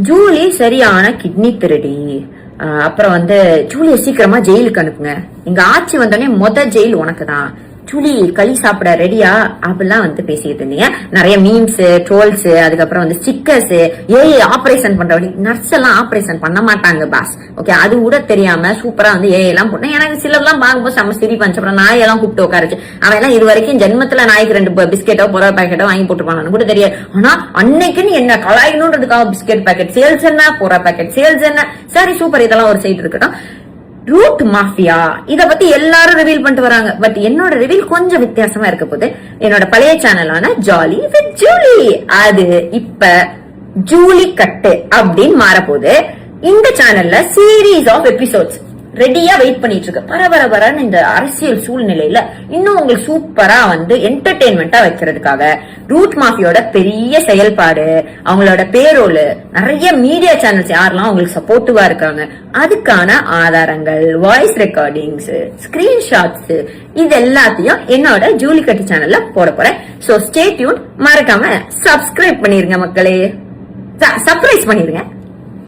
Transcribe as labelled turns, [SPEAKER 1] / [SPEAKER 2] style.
[SPEAKER 1] Julie சரியான kidney திருடி. அப்புறம் வந்து ஜூலிய சீக்கிரமா ஜெயிலுக்கு அனுப்புங்க. இங்க ஆட்சி வந்தோடனே ஜெயில் உனக்கு தான். ஜூலி களி சாப்பிட ரெடியா அப்படிலாம் வந்து பேசிட்டு இருந்தீங்க. நிறைய மீம்ஸ், ட்ரோல்ஸ், அதுக்கப்புறம் வந்து ஸ்டிக்கர்ஸ், ஆபரேஷன் பண்றவங்க நர்ஸ் எல்லாம் ஆபரேஷன் பண்ண மாட்டாங்க பாஸ். ஓகே, அது கூட தெரியாம சூப்பரா வந்து எல்லாம் போட்டேன். எனக்கு சிலர்லாம் பார்க்கும்போது செம்ம சிரிப்பு வந்துச்சு. அப்புறம் நாயெல்லாம் கூப்பிட்டு உட்காருச்சு. அவன் எல்லாம் இது வரைக்கும் ஜென்மத்துல நாய்க்கு 2 பிஸ்கெட்டோ பொருள் பாக்கெட்டோ வாங்கி போட்டுருப்பானு கூட தெரியாது. ஆனா அன்னைக்குன்னு என்ன கலாயணுன்றதுக்காக பிஸ்கெட் பாக்கெட் சேல்ஸ் என்ன, பொருள் பாக்கெட் சேல்ஸ் என்ன. சரி சூப்பர், இதெல்லாம் ஒரு சைடு இருக்கட்டும். ரூட் மாஃபியா இத பத்தி எல்லாரும் ரிவீல் பண்ணிட்டு வராங்க. பட் என்னோட ரிவீல் கொஞ்சம் வித்தியாசமா இருக்க போது. என்னோட பழைய சேனலான ஜாலி வித் ஜூலி அது இப்ப ஜூலி கட்டு அப்படின்னு மாறப்போகுது. இந்த சேனல்ல சீரீஸ் ஆஃப் எபிசோட்ஸ் ரெடியா வெயிட் பண்ணிட்டு இருக்கு. பரபரன்னு இந்த அரசியல் சூழ்நிலையில இன்னும் உங்களுக்கு சூப்பரா வந்து என்டர்டெயின்மெண்டா வைக்கிறதுக்காக ரூட் மாஃபியோட பெரிய செயல்பாடு, அவங்களோட பேரோல், நிறைய மீடியா சேனல்ஸ் யாரெல்லாம் அவங்களுக்கு சப்போர்ட்டிவா இருக்காங்க, அதுக்கான ஆதாரங்கள், வாய்ஸ் ரெக்கார்டிங்ஸ், ஸ்கிரீன்ஷாட்ஸ், இது எல்லாத்தையும் என்னோட ஜூலி கட்டு சேனல்ல போட போறேன். So stay tune. மறக்காம சப்ஸ்கிரைப் பண்ணிருங்க மக்களே, சர்ப்ரைஸ் பண்ணிருங்க.